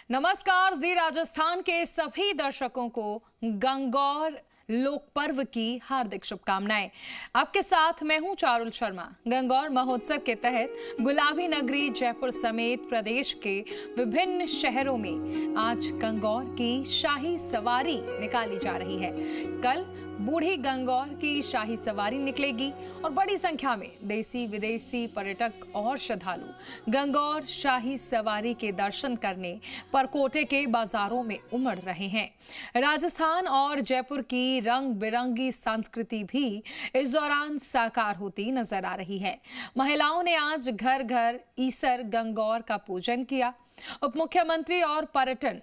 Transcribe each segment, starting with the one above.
नमस्कार। जी राजस्थान के सभी दर्शकों को गंगौर लोक पर्व की हार्दिक शुभकामनाएं। आपके साथ मैं हूं चारुल शर्मा। गंगौर महोत्सव के तहत गुलाबी नगरी जयपुर समेत प्रदेश के विभिन्न शहरों में आज गंगौर की शाही सवारी निकाली जा रही है। कल बूढ़ी गंगौर की शाही सवारी निकलेगी और बड़ी संख्या में देसी विदेशी पर्यटक और श्रद्धालु गंगौर शाही सवारी के दर्शन करने परकोटे के बाजारों में उमड़ रहे हैं। राजस्थान और जयपुर की रंग बिरंगी संस्कृति भी इस दौरान साकार होती नजर आ रही है। महिलाओं ने आज घर घर ईसर गंगौर का पूजन किया। उप मुख्यमंत्री और पर्यटन,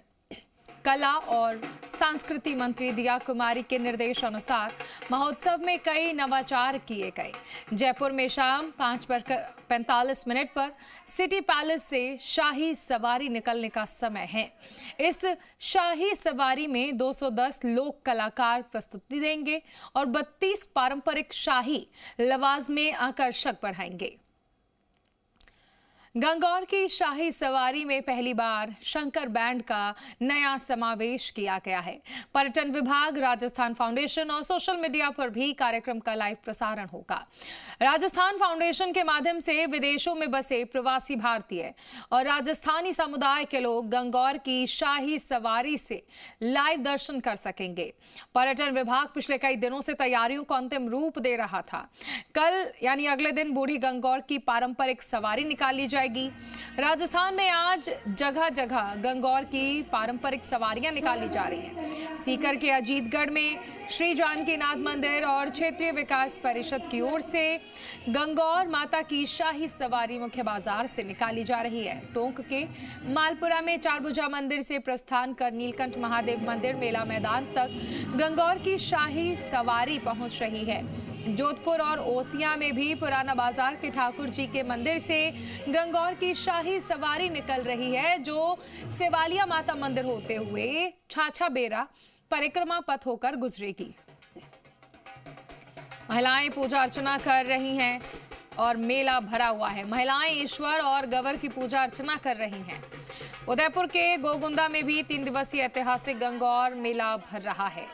कला और संस्कृति मंत्री दिया कुमारी के निर्देश अनुसार महोत्सव में कई नवाचार किए गए। जयपुर में शाम 5:45 पर सिटी पैलेस से शाही सवारी निकलने का समय है। इस शाही सवारी में 210 लोक कलाकार प्रस्तुति देंगे और 32 पारंपरिक शाही लवाजमे आकर्षक बढ़ाएंगे। गंगौर की शाही सवारी में पहली बार शंकर बैंड का नया समावेश किया गया है। पर्यटन विभाग, राजस्थान फाउंडेशन और सोशल मीडिया पर भी कार्यक्रम का लाइव प्रसारण होगा। राजस्थान फाउंडेशन के माध्यम से विदेशों में बसे प्रवासी भारतीय और राजस्थानी समुदाय के लोग गंगौर की शाही सवारी से लाइव दर्शन कर सकेंगे। पर्यटन विभाग पिछले कई दिनों से तैयारियों को अंतिम रूप दे रहा था। कल यानी अगले दिन बूढ़ी गंगौर की पारंपरिक सवारी निकाली जाएगी। राजस्थान में आज जगह जगह गंगौर की पारंपरिक सवारियां निकाली जा रही हैं। सीकर के अजीतगढ़ में श्री जानकीनाथ मंदिर और क्षेत्रीय विकास परिषद की ओर से गंगौर माता की शाही सवारी मुख्य बाजार से निकाली जा रही है। टोंक के मालपुरा में चारभुजा मंदिर से प्रस्थान कर नीलकंठ महादेव मंदिर मेला मैदान तक गंगौर की शाही सवारी पहुंच रही है। जोधपुर और ओसिया में भी पुराना बाजार के ठाकुर जी के मंदिर से गंगौर की शाही सवारी निकल रही है, जो सेवालिया माता मंदिर होते हुए छाछा बेरा परिक्रमा पथ होकर गुजरेगी। महिलाएं पूजा अर्चना कर रही हैं और मेला भरा हुआ है। महिलाएं ईश्वर और गवर की पूजा अर्चना कर रही हैं। उदयपुर के गोगुंदा में भी 3 दिवसीय ऐतिहासिक गंगौर मेला भर रहा है।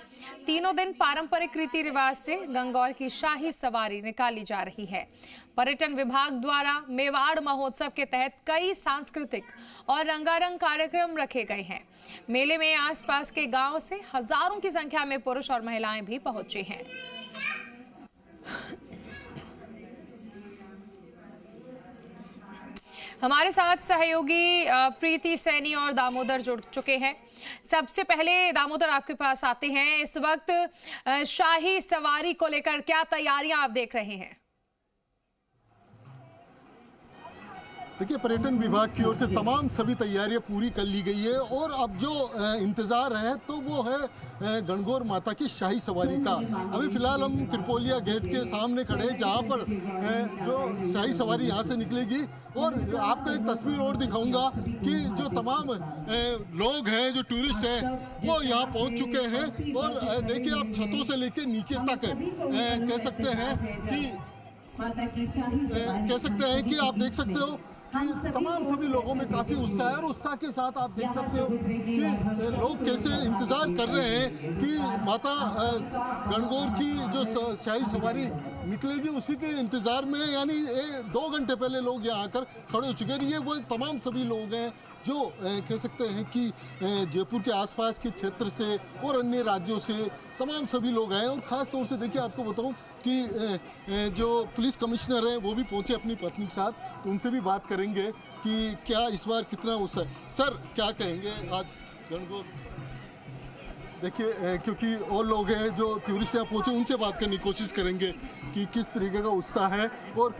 तीनों दिन पारंपरिक रीति रिवाज से गंगौर की शाही सवारी निकाली जा रही है। पर्यटन विभाग द्वारा मेवाड़ महोत्सव के तहत कई सांस्कृतिक और रंगारंग कार्यक्रम रखे गए हैं। मेले में आसपास के गांव से हजारों की संख्या में पुरुष और महिलाएं भी पहुंचे हैं। हमारे साथ सहयोगी प्रीति सैनी और दामोदर जुड़ चुके हैं। सबसे पहले दामोदर आपके पास आते हैं। इस वक्त शाही सवारी को लेकर क्या तैयारियां आप देख रहे हैं? देखिए, पर्यटन विभाग की ओर से तमाम सभी तैयारियां पूरी कर ली गई है और अब जो इंतज़ार है तो वो है गणगौर माता की शाही सवारी का। अभी फिलहाल हम त्रिपोलिया गेट के सामने खड़े हैं, जहां पर जो शाही सवारी यहां से निकलेगी। और आपको एक तस्वीर और दिखाऊंगा कि जो तमाम लोग हैं, जो टूरिस्ट हैं, वो यहाँ पहुँच चुके हैं। और देखिए, आप छतों से लेकर नीचे तक कह सकते हैं कि आप देख सकते हो कि तमाम सभी लोगों में काफ़ी उत्साह है। और उत्साह के साथ आप देख सकते हो कि लोग कैसे इंतज़ार कर रहे हैं कि माता गणगौर की जो शाही सवारी निकलेगी, उसी के इंतज़ार में। यानी 2 घंटे पहले लोग यहाँ आकर खड़े हो चुके हैं। ये वो तमाम सभी लोग हैं जो कह सकते हैं कि जयपुर के आसपास के क्षेत्र से और अन्य राज्यों से तमाम सभी लोग आए। और ख़ास तौर से देखिए, आपको बताऊं कि जो पुलिस कमिश्नर हैं वो भी पहुंचे अपनी पत्नी के साथ, तो उनसे भी बात करेंगे कि क्या इस बार कितना उत्साह। सर, क्या कहेंगे आज गणगौर? देखिए, क्योंकि और लोग हैं जो टूरिस्ट यहाँ पहुँचे, उनसे बात करने की कोशिश करेंगे कि किस तरीके का उत्साह है। और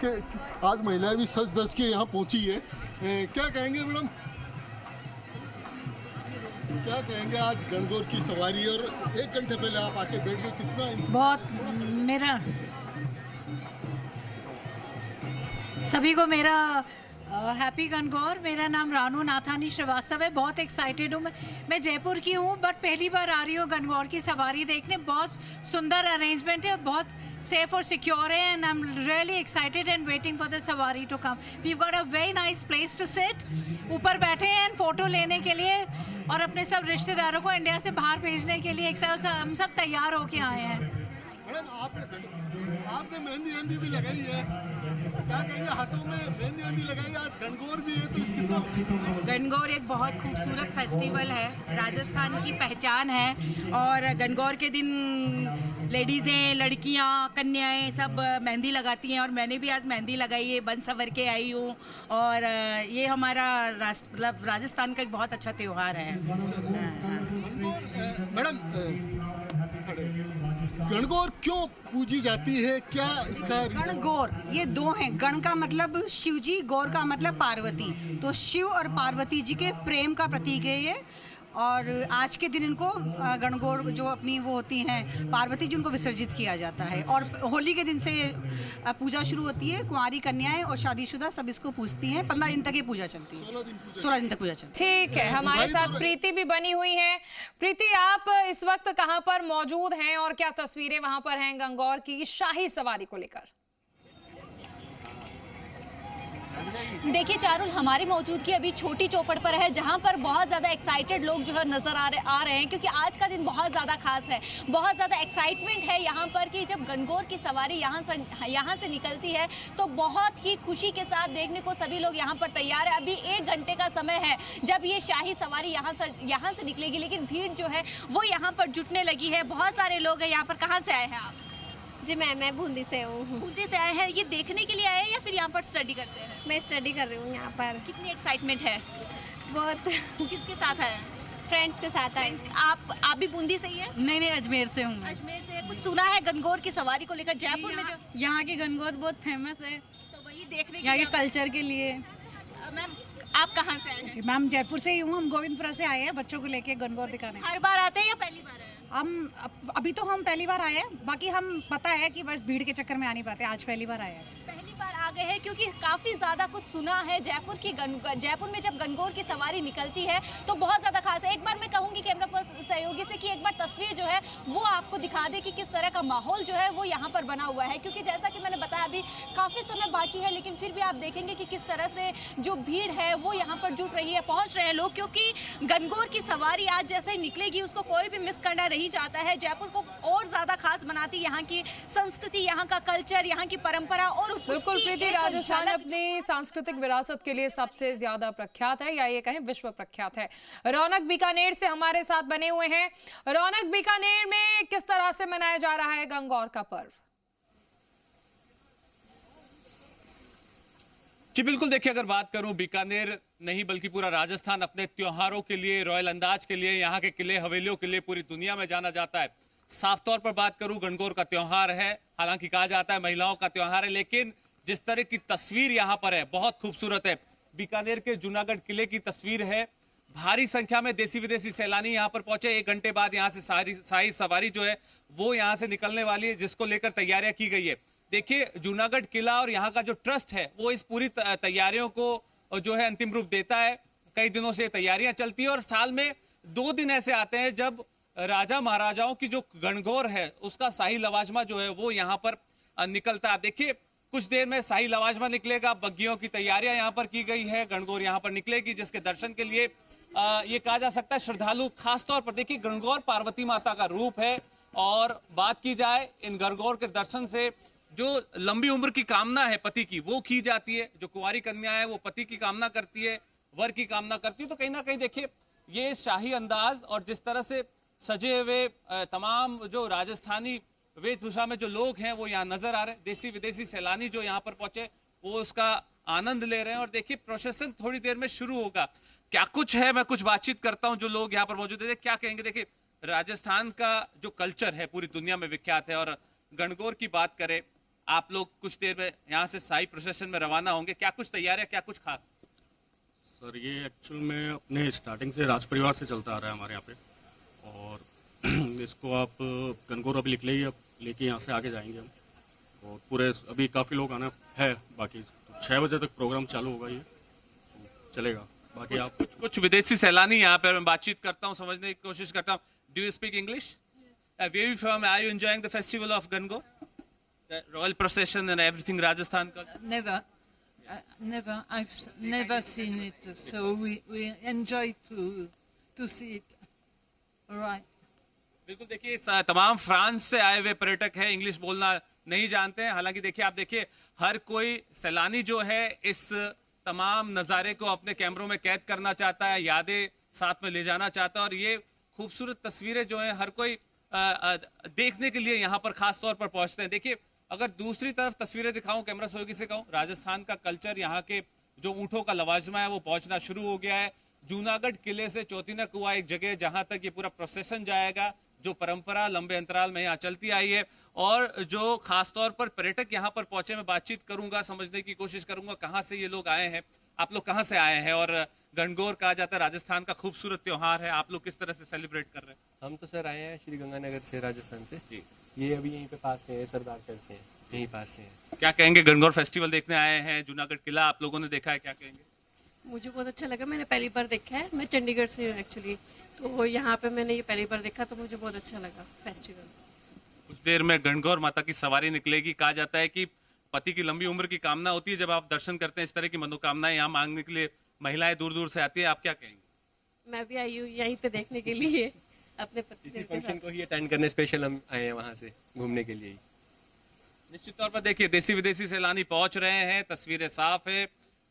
आज महिलाएं भी सज धज के यहाँ पहुँची है। क्या कहेंगे मैडम, क्या कहेंगे आज गणगौर की सवारी? और 1 घंटे पहले आप आके बैठ गए, कितना बहुत सभी को मेरा हैप्पी गणगौर। मेरा नाम रानू नाथानी श्रीवास्तव है। बहुत एक्साइटेड हूँ। मैं जयपुर की हूँ, बट पहली बार आ रही हूँ गणगौर की सवारी देखने। बहुत सुंदर अरेंजमेंट है, बहुत safe or secure है, and I'm really excited and waiting for the सवारी to come. We've got a very nice place to sit. ऊपर बैठे हैं and फ़ोटो लेने के लिए और अपने सब रिश्तेदारों को इंडिया से बाहर भेजने के लिए एक साथ हम सब तैयार होके आए हैं। मैडम आपने मेहंदी भी लगाई है, क्या कहेंगे? हाथों में मेहंदी लगाई, आज गणगौर भी है, तो इसकी तो गणगौर एक बहुत खूबसूरत फेस्टिवल है, राजस्थान की पहचान है। और गणगौर के दिन लेडीज़ें, लड़कियां, कन्याएं सब मेहंदी लगाती हैं और मैंने भी आज मेहंदी लगाई है, बन संवर के आई हूँ। और ये हमारा मतलब राजस्थान का एक बहुत अच्छा त्यौहार है। मैडम गणगौर क्यों पूजी जाती है, क्या इसका? गणगौर ये दो हैं, गण का मतलब शिव जी, गौर का मतलब पार्वती, तो शिव और पार्वती जी के प्रेम का प्रतीक है ये। और आज के दिन इनको गणगौर जो अपनी वो होती हैं पार्वती जी, उनको विसर्जित किया जाता है। और होली के दिन से पूजा शुरू होती है, कुंवारी कन्याएं और शादीशुदा सब इसको पूजती हैं। 15 दिन तक ये पूजा चलती है, 16 दिन तक पूजा चलती है। ठीक है, हमारे साथ प्रीति भी बनी हुई है। प्रीति, आप इस वक्त कहां पर मौजूद हैं और क्या तस्वीरें वहां पर हैं गणगौर की शाही सवारी को लेकर? देखिए चारुल, हमारी मौजूदगी अभी छोटी चौपड़ पर है, जहां पर बहुत ज़्यादा एक्साइटेड लोग जो है नज़र आ रहे हैं, क्योंकि आज का दिन बहुत ज़्यादा खास है। बहुत ज़्यादा एक्साइटमेंट है यहाँ पर कि जब गणगौर की सवारी यहाँ से निकलती है तो बहुत ही खुशी के साथ देखने को सभी लोग यहाँ पर तैयार है। अभी 1 घंटे का समय है जब ये शाही सवारी यहाँ से निकलेगी, लेकिन भीड़ जो है वो यहाँ पर जुटने लगी है। बहुत सारे लोग हैं यहाँ पर। कहाँ से आए हैं आप? जी मैं बूंदी से हूँ। बूंदी से आए हैं? ये देखने के लिए आए हैं या फिर यहाँ पर स्टडी करते हैं? मैं स्टडी कर रही हूँ यहाँ पर। कितनी एक्साइटमेंट है? बहुत। किसके साथ आए? फ्रेंड्स के साथ आए। आप भी बूंदी से ही हैं? नहीं, अजमेर से हूँ। अजमेर से। कुछ सुना है गणगौर की सवारी को लेकर जयपुर में? जो यहाँ की गणगौर बहुत फेमस है, तो वही देखने यहाँ के कल्चर के लिए। मैम, आप कहाँ से आए हैं? मैम जयपुर से ही हूँ, हम गोविंदपुरा से आए हैं बच्चों को लेके गणगौर दिखाने। हर बार आते हैं या पहली बार आए? अभी तो हम पहली बार आए हैं, बाकी हम पता है कि बस भीड़ के चक्कर में आ नहीं पाते, आज पहली बार आए हैं। पहली बार आ गए हैं क्योंकि काफ़ी ज़्यादा कुछ सुना है। जयपुर में जब गणगौर की सवारी निकलती है तो बहुत ज़्यादा खास है। एक बार मैं कहूँगी कैमरा पर्सन सहयोगी से कि एक बार तस्वीर जो है वो आपको दिखा दे कि किस तरह का माहौल जो है वो यहाँ पर बना हुआ है। क्योंकि जैसा कि मैंने बताया अभी काफ़ी समय बाकी है, लेकिन फिर भी आप देखेंगे कि किस तरह से जो भीड़ है वो यहाँ पर जुट रही है, पहुँच रहे हैं लोग। क्योंकि गणगौर की सवारी आज जैसे ही निकलेगी उसको कोई भी मिस करना नहीं चाहता है। जयपुर को और ज़्यादा खास बनाती यहाँ की संस्कृति, यहाँ का कल्चर, यहाँ की परंपरा। और बिल्कुल प्रीति, राजस्थान अपनी सांस्कृतिक विरासत के लिए सबसे ज्यादा प्रख्यात है, या ये कहें विश्व प्रख्यात है। रौनक बीकानेर से हमारे साथ बने हुए हैं। रौनक, बीकानेर में किस तरह से मनाया जा रहा है गणगौर का पर्व? जी बिल्कुल, देखिए अगर बात करूं, बीकानेर नहीं बल्कि पूरा राजस्थान अपने त्योहारों के लिए, रॉयल अंदाज के लिए, यहाँ के किले हवेलियों के लिए पूरी दुनिया में जाना जाता है। साफ तौर पर बात करूं, गणगौर का त्योहार है, हालांकि कहा जाता है महिलाओं का त्योहार है, लेकिन जिस तरह की तस्वीर यहाँ पर है बहुत खूबसूरत है। बीकानेर के जूनागढ़ किले की तस्वीर है। भारी संख्या में देसी विदेशी सैलानी यहाँ पर पहुंचे। 1 घंटे बाद यहाँ से शाही सवारी जो है वो यहाँ से निकलने वाली है, जिसको लेकर तैयारियां की गई है। देखिए, जूनागढ़ किला और यहाँ का जो ट्रस्ट है वो इस पूरी तैयारियों को जो है अंतिम रूप देता है। कई दिनों से तैयारियां चलती है और साल में 2 दिन ऐसे आते हैं जब राजा महाराजाओं की जो गणगौर है उसका शाही लवाजमा जो है वो यहाँ पर निकलता है। देखिए, कुछ देर में शाही लवाजमा निकलेगा, बग्गियों की तैयारियां यहाँ पर की गई है, गणगौर यहाँ पर निकलेगी, जिसके दर्शन के लिए ये कहा जा सकता है श्रद्धालु खासतौर पर, देखिए गणगौर पार्वती माता का रूप है। और बात की जाए इन गणगौर के दर्शन से जो लंबी उम्र की कामना है पति की वो की जाती है। जो कुंवारी कन्या है वो पति की कामना करती है, वर की कामना करती है। तो कहीं ना कहीं देखिए ये शाही अंदाज और जिस तरह से सजे हुए तमाम जो राजस्थानी वेशभूषा में जो लोग हैं वो यहाँ नजर आ रहे हैं। देसी विदेशी सैलानी जो यहाँ पर पहुंचे वो उसका आनंद ले रहे हैं। और देखिए प्रोसेशन थोड़ी देर में शुरू होगा। क्या कुछ है, मैं कुछ बातचीत करता हूँ जो लोग यहाँ पर मौजूद है, क्या कहेंगे। देखिए, राजस्थान का जो कल्चर है पूरी दुनिया में विख्यात है। और गणगौर की बात करें, आप लोग कुछ देर में यहाँ से शाही प्रोसेशन में रवाना होंगे, क्या कुछ तैयारियां, क्या कुछ खास? सर, ये एक्चुअल में अपने स्टार्टिंग से राज परिवार से चलता आ रहा है हमारे यहाँ पे। और इसको आप गणगौर अभी निकले ही, अब लेके यहाँ से आगे जाएंगे हम। और पूरे अभी काफ़ी लोग आना है, बाकी 6 बजे तक प्रोग्राम चालू होगा, ये तो चलेगा। बाकी आप कुछ विदेशी सैलानी यहाँ पर मैं बातचीत करता हूँ, समझने की कोशिश करता हूँ। Do you speak English? Where are you from? Are you enjoying the festival of Gangor? The royal procession and everything Rajasthan culture? Never. Never. Never seen it, so we enjoy to see it. All right. बिल्कुल देखिए तमाम France से आए हुए पर्यटक हैं, English बोलना नहीं जानते हैं। हालांकि देखिए आप देखिए हर कोई सैलानी जो है इस तमाम नज़ारे को अपने कैमरों में कैद करना चाहता है, यादें साथ में ले जाना चाहता है और ये खूबसूरत तस्वीरें जो हैं हर कोई देखने के लिए यहाँ पर खास तौर पर पहुंचते हैं। देखिए अगर दूसरी तरफ तस्वीरें दिखाऊं, कैमरा सहयोगी से कहूं, राजस्थान का कल्चर, यहाँ के जो ऊँटों का लवाजमा है वो पहुंचना शुरू हो गया है। जूनागढ़ किले से चौथीना कुआं एक जगह जहां तक ये पूरा प्रोसेसन जाएगा, जो परंपरा लंबे अंतराल में यहाँ चलती आई है और जो खास तौर पर पर्यटक यहाँ पर पहुंचे, मैं बातचीत करूंगा, समझने की कोशिश करूंगा कहाँ से ये लोग आए हैं, आप लोग कहाँ से आए हैं और गणगौर कहा जाता है राजस्थान का खूबसूरत त्योहार है, आप लोग किस तरह से सेलिब्रेट कर रहे हैं? हम तो सर आए हैं श्री गंगानगर से, राजस्थान से जी। ये अभी यहीं पे पास से है, सरदार शहर से है, यहीं पास से है। क्या कहेंगे, गणगौर फेस्टिवल देखने आए हैं, जूनागढ़ किला आप लोगों ने देखा है, क्या कहेंगे? मुझे बहुत अच्छा लगा, मैंने पहली बार देखा है, मैं चंडीगढ़ से हूँ एक्चुअली, तो यहाँ पे मैंने ये पहली बार देखा तो मुझे बहुत अच्छा लगा फेस्टिवल। कुछ देर में गणगौर माता की सवारी निकलेगी। कहा जाता है कि पति की लंबी उम्र की कामना होती है, जब आप दर्शन करते हैं इस तरह की मनोकामनाएं यहाँ मांगने के लिए महिलाएं दूर दूर से आती है, आप क्या कहेंगे? मैं भी आई हूँ यहीं पे देखने के लिए, अपने पति इसी फंक्शन को ही अटेंड करने स्पेशल हम आए हैं वहाँ से घूमने के लिए। निश्चित तौर पर देखिए देसी विदेशी सैलानी पहुंच रहे हैं, तस्वीरें साफ है,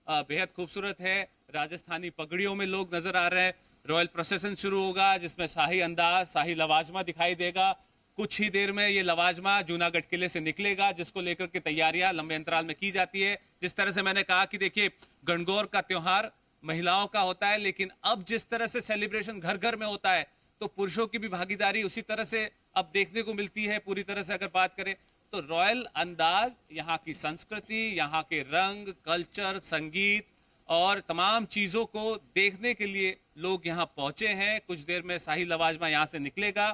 बेहद खूबसूरत है, राजस्थानी पगड़ियों में लोग नजर आ रहे हैं। रॉयल प्रोसेसन शुरू होगा जिसमें शाही अंदाज, शाही लवाजमा दिखाई देगा। कुछ ही देर में ये लवाजमा जूनागढ़ किले से निकलेगा, जिसको लेकर के तैयारियां लंबे अंतराल में की जाती है। जिस तरह से मैंने कहा कि देखिए गणगौर का त्योहार महिलाओं का होता है, लेकिन अब जिस तरह से सेलिब्रेशन घर घर में होता है तो पुरुषों की भी भागीदारी उसी तरह से अब देखने को मिलती है। पूरी तरह से अगर बात करें तो रॉयल अंदाज, यहाँ की संस्कृति, यहाँ के रंग, कल्चर, संगीत और तमाम चीजों को देखने के लिए लोग यहाँ पहुंचे हैं। कुछ देर में शाही लवाजमा यहाँ से निकलेगा।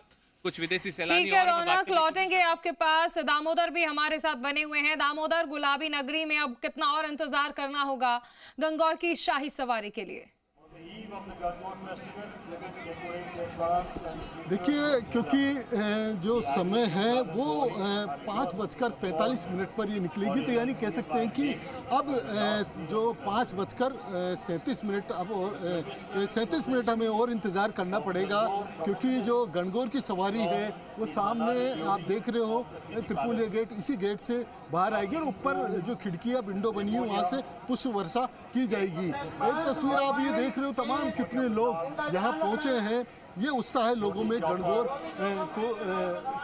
कुछ विदेशी सैलानी ठीक है रौनक, लौटेंगे आपके पास। दामोदर भी हमारे साथ बने हुए हैं। दामोदर, गुलाबी नगरी में अब कितना और इंतजार करना होगा गणगौर की शाही सवारी के लिए? देखिए क्योंकि जो समय है वो 5:45 पर ये निकलेगी, तो यानी कह सकते हैं कि अब जो 5:37 अब 37 मिनट हमें और इंतज़ार करना पड़ेगा, क्योंकि जो गणगौर की सवारी है वो सामने आप देख रहे हो त्रिपुलिया गेट, इसी गेट से बाहर आएगी और ऊपर जो खिड़कियाँ विंडो बनी है वहाँ से पुष्प वर्षा की जाएगी। एक तस्वीर आप ये देख रहे हो, तमाम कितने लोग यहाँ पहुँचे हैं। ये उत्साह है लोगों में गणगौर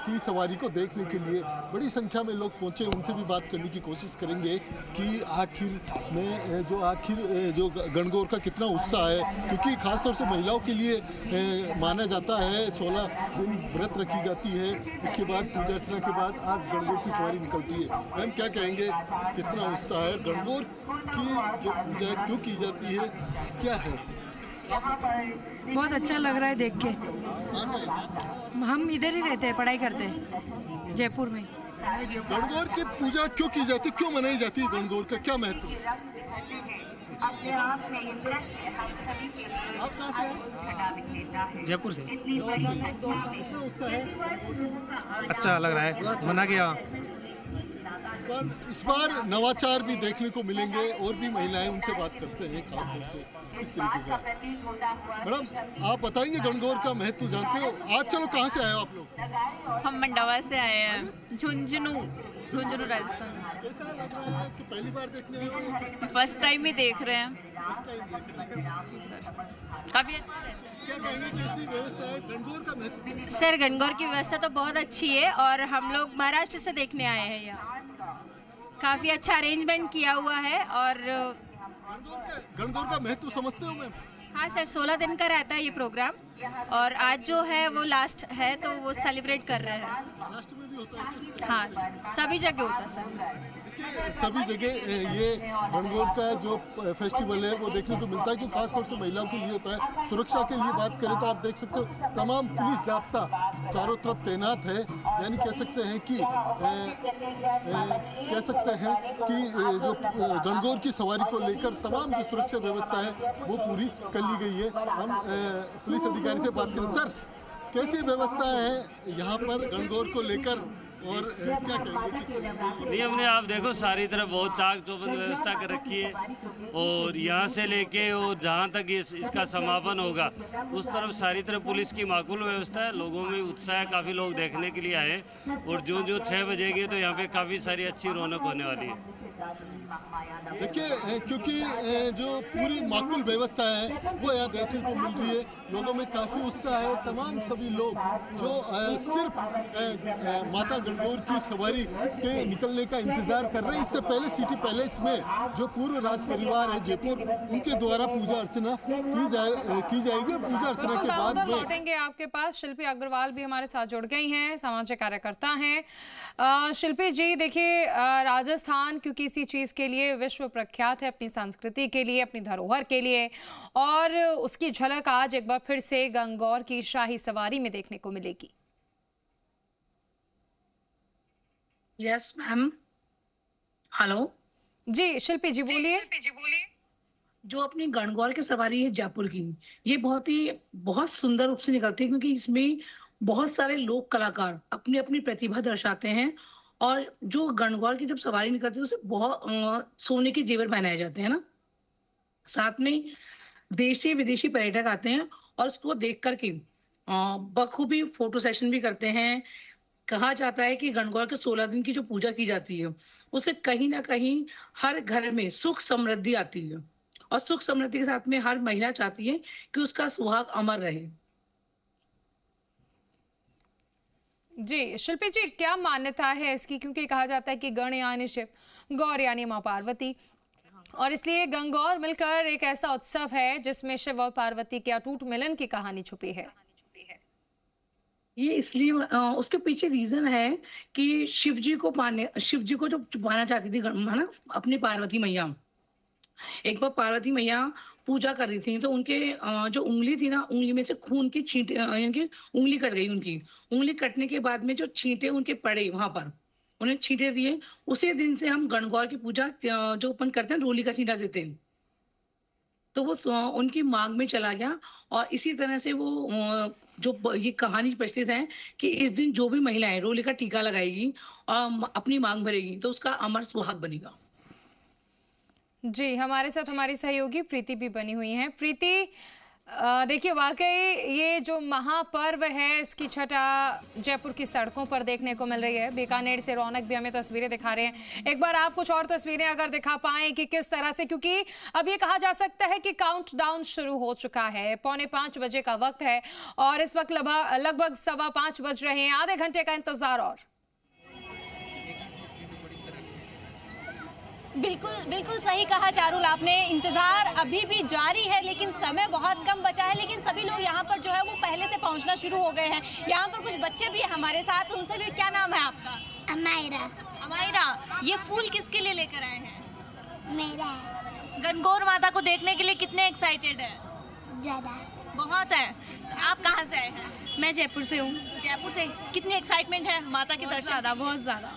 की सवारी को देखने के लिए। बड़ी संख्या में लोग पहुंचे, उनसे भी बात करने की कोशिश करेंगे कि आखिर में जो गणगौर का कितना उत्साह है, क्योंकि खासतौर से महिलाओं के लिए माना जाता है 16 दिन व्रत रखी जाती है, उसके बाद पूजा अर्चना के बाद आज गणगौर की सवारी निकलती है। मैम क्या कहेंगे, कितना उत्साह है? गणगौर की जो पूजा क्यों की जाती है, क्या है? बहुत अच्छा लग रहा है देख के। हम इधर ही रहते हैं, पढ़ाई करते हैं जयपुर में। गणगौर की पूजा क्यों की जाती है, क्यों मनाई जाती है, गणगौर का क्या महत्व? आप कहाँ से हैं? जयपुर से। कितना उत्साह है? अच्छा लग रहा है, मना किया। इस बार नवाचार भी देखने को मिलेंगे और भी महिलाएं, उनसे बात करते हैं खास तौर से किस तरीके का। मैडम आप बताएंगे गणगौर का महत्व जानते हो? आज चलो कहाँ से आए हो आप लोग? हम मंडावा से आए हैं, झुंझुनू राजस्थान। कैसा लग रहा है कि पहली बार देखने आए हो? फर्स्ट टाइम ही देख रहे हैं सर, काफी अच्छा रहता है। क्या कहेंगे, कैसी व्यवस्था है, गणगौर का महत्व? सर गणगौर की व्यवस्था तो बहुत अच्छी है और हम लोग महाराष्ट्र से देखने आए हैं यहाँ। काफ़ी अच्छा अरेंजमेंट किया हुआ है और गणगौर का महत्व समझते हो मैम? हाँ सर, 16 दिन का रहता है ये प्रोग्राम और आज जो है वो लास्ट है तो वो सेलिब्रेट कर रहे हैं। महाराष्ट्र में भी होता है? हाँ सभी जगह होता है सर। सभी जगह ये गणगौर का जो फेस्टिवल है वो देखने को मिलता है, क्योंकि खासतौर से महिलाओं के लिए होता है। सुरक्षा के लिए बात करें तो आप देख सकते हो तमाम पुलिस जाब्ता चारों तरफ तैनात है, यानी कह सकते हैं कि जो गणगौर की सवारी को लेकर तमाम जो सुरक्षा व्यवस्था है वो पूरी कर ली गई है। हम पुलिस अधिकारी से बात करें, सर कैसी व्यवस्था है यहाँ पर गणगौर को लेकर, और क्या कहेंगे किस तरह से? नहीं, हमने आप देखो सारी तरफ बहुत चाक चौबंद व्यवस्था कर रखी है और यहाँ से लेके और जहाँ तक इसका समापन होगा उस तरफ सारी तरफ पुलिस की माकूल व्यवस्था है। लोगों में उत्साह है, काफ़ी लोग देखने के लिए आए और जो 6 बजेगी तो यहाँ पे काफ़ी सारी अच्छी रौनक होने वाली है। देखिए, क्योंकि जो पूरी माकूल व्यवस्था है वो यहाँ देखने को मिल रही है। लोगों में काफ़ी उत्साह है। तमाम सभी लोग जो सिर्फ माता गणगौर की सवारी के निकलने का इंतजार कर रहे हैं। इससे पहले सिटी पैलेस में जो पूर्व राज परिवार है जयपुर, उनके द्वारा पूजा अर्चना की जाएगी। पूजा अर्चना के बाद में लौटेंगे आपके पास। शिल्पी अग्रवाल भी हमारे साथ जुड़ गई हैं, सामाजिक कार्यकर्ता हैं। शिल्पी जी, देखिए राजस्थान क्योंकि इसी चीज़ के लिए विश्व प्रख्यात है, अपनी संस्कृति के लिए, अपनी धरोहर के लिए, और उसकी झलक आज एक बार फिर से गंगौर की शाही सवारी में देखने को मिलेगी। यस मैम, हेलो जी शिल्पी जी बोलिए। जो अपनी गणगौर की सवारी है जयपुर की, ये बहुत सुंदर रूप से निकलती है, क्योंकि इसमें बहुत सारे लोक कलाकार अपनी अपनी प्रतिभा दर्शाते हैं। और जो गणगौर की जब सवारी निकलती है उसे बहुत सोने के जेवर पहनाए जाते हैं ना। साथ में देशी विदेशी पर्यटक आते हैं और उसको देख करके बखूबी फोटो सेशन भी करते हैं। कहा जाता है कि गणगौर के 16 दिन की जो पूजा की जाती है उससे कहीं ना कहीं हर घर में सुख समृद्धि आती है, और सुख समृद्धि के साथ में हर महिला चाहती है कि उसका सुहाग अमर रहे। जी शिल्पी जी, क्या मान्यता है इसकी? क्योंकि कहा जाता है कि गण यानी शिव, गौर यानी माँ पार्वती, और इसलिए गंगौर मिलकर एक ऐसा उत्सव है जिसमें शिव और पार्वती के अटूट मिलन की कहानी छुपी है। ये इसलिए उसके पीछे रीजन है कि शिव जी को जो छुपाना चाहती थी है ना अपनी पार्वती मैया। एक बार पार्वती मैया पूजा कर रही थी तो उनके जो उंगली थी ना, उंगली में से खून की छींटे, यानी उंगली कट गई। उनकी उंगली कटने के बाद में जो छींटे उनके पड़े वहां पर, उन्हें छींटे दिए। उसी दिन से हम गणगौर की पूजा जो अपन करते हैं रोली का छींटा देते हैं, तो वो उनकी मांग में चला गया। और इसी तरह से वो जो ये कहानी प्रचलित है कि इस दिन जो भी महिलाएं रोली का टीका लगाएगी और अपनी मांग भरेगी तो उसका अमर सुहाग बनेगा। जी, हमारे साथ हमारी सहयोगी प्रीति भी बनी हुई हैं। प्रीति, देखिए वाकई ये जो महापर्व है इसकी छटा जयपुर की सड़कों पर देखने को मिल रही है। बीकानेर से रौनक भी हमें तस्वीरें दिखा रहे हैं। एक बार आप कुछ और तस्वीरें अगर दिखा पाएं कि किस तरह से, क्योंकि अब ये कहा जा सकता है कि काउंटडाउन शुरू हो चुका है। 4:45 बजे का वक्त है और इस वक्त लगभग 5:15 बज रहे हैं। आधे घंटे का इंतजार और बिल्कुल सही कहा चारुल आपने। इंतजार अभी भी जारी है लेकिन समय बहुत कम बचा है। लेकिन सभी लोग यहाँ पर जो है वो पहले से पहुँचना शुरू हो गए हैं। यहाँ पर कुछ बच्चे भी हैं हमारे साथ, उनसे भी। क्या नाम है आपका? अमायरा। ये फूल किसके लिए लेकर आए हैं? मेरा। गणगौर माता को देखने के लिए कितने एक्साइटेड है? ज़्यादा। बहुत है। आप कहाँ से आए हैं? मैं जयपुर से हूँ। जयपुर से। कितनी एक्साइटमेंट है माता के दर्शन? बहुत ज़्यादा।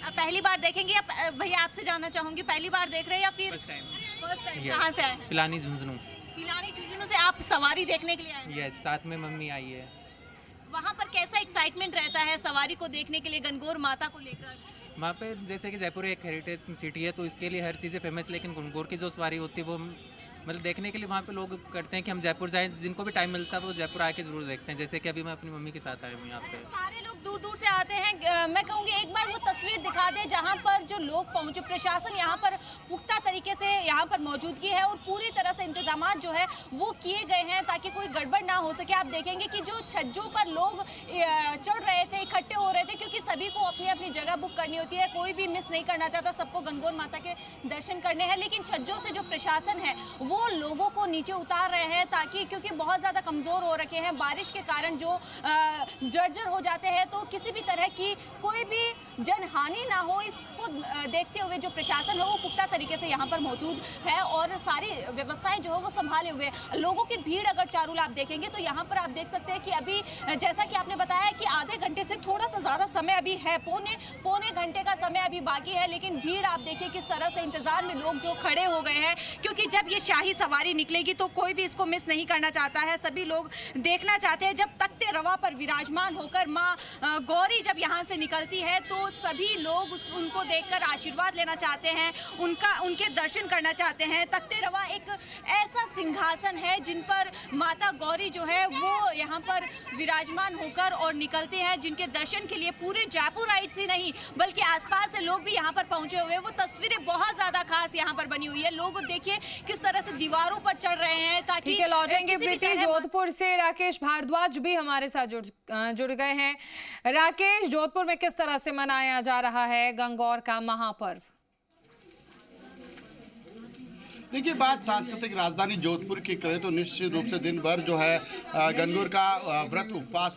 पहली बार देखेंगे? भैया आपसे जानना चाहूंगी, पहली बार देख रहे हैं या फिर फर्स्ट टाइम? कहाँ से आए? पिलानी झुंझुनू। पिलानी झुंझुनू से आप सवारी देखने के लिए आए? यस, साथ में मम्मी आई है। वहाँ पर कैसा एक्साइटमेंट रहता है सवारी को देखने के लिए, गणगौर माता को लेकर? वहाँ पे जैसे कि जयपुर एक हेरिटेज सिटी है तो इसके लिए हर चीज़ें फेमस, लेकिन गणगौर की जो सवारी होती है वो मतलब देखने के लिए वहाँ पे लोग करते हैं कि हम जयपुर जाएं। जिनको भी टाइम मिलता है वो जयपुर आके ज़रूर देखते हैं। जैसे कि अभी मैं अपनी मम्मी के साथ आया हूँ यहाँ पे। सारे लोग दूर दूर से आते हैं। मैं कहूँगी एक बार वो तस्वीर दिखा दे जहाँ पर जो लोग पहुँचे। प्रशासन यहाँ पर पुख्ता तरीके से यहाँ पर मौजूदगी है और पूरी तरह से इंतजाम जो है वो किए गए हैं ताकि कोई गड़बड़ ना हो सके। आप देखेंगे कि जो छज्जों पर लोग चढ़ रहे थे, इकट्ठे हो रहे थे, क्योंकि सभी को अपनी अपनी जगह बुक करनी होती है। कोई भी मिस नहीं करना चाहता, सबको गणगौर माता के दर्शन करने हैं। लेकिन छज्जों से जो प्रशासन है वो लोगों को नीचे उतार रहे हैं ताकि, क्योंकि बहुत ज़्यादा कमज़ोर हो रखे हैं, बारिश के कारण जो जर्जर हो जाते हैं, तो किसी भी तरह की कोई भी जनहानि ना हो इसको देखते हुए जो प्रशासन है वो पुख्ता तरीके से यहाँ पर मौजूद है और सारी व्यवस्थाएं जो है वो संभाले हुए। लोगों की भीड़ अगर चारुल आप देखेंगे तो यहाँ पर आप देख सकते हैं कि अभी जैसा कि आपने बताया कि आधे घंटे से थोड़ा सा ज़्यादा समय अभी है, पौने घंटे का समय अभी बाकी है। लेकिन भीड़ आप देखिए किस तरह से इंतजार में लोग जो खड़े हो गए हैं, क्योंकि जब ये शाही सवारी निकलेगी तो कोई भी इसको मिस नहीं करना चाहता है। सभी लोग देखना चाहते हैं। जब तख्ते तख्ते रवा पर विराजमान होकर माँ गौरी जब यहाँ से निकलती है तो सभी लोग उनको देखकर आशीर्वाद लेना चाहते हैं, उनके दर्शन करना चाहते हैं। तख्ते रवा एक ऐसा सिंहासन है जिन पर माता गौरी जो है वो यहाँ पर विराजमान होकर और निकलते हैं, जिनके दर्शन के लिए पूरे जयपुराइट्स ही नहीं बल्कि आसपास से लोग भी यहाँ पर पहुंचे हुए हैं। वो तस्वीरें बहुत ज्यादा खास यहाँ पर बनी हुई है। लोग देखिए किस तरह से दीवारों पर चढ़ रहे हैं ताकि लौटेंगे प्रीति। जोधपुर से राकेश भारद्वाज भी हमारे साथ जुड़ गए हैं। राकेश, जोधपुर में किस तरह से मनाया जा रहा है गंगौर का महापर्व? देखिए, बात सांस्कृतिक राजधानी जोधपुर की करें तो निश्चित रूप से दिन भर जो है गणगौर का व्रत उपवास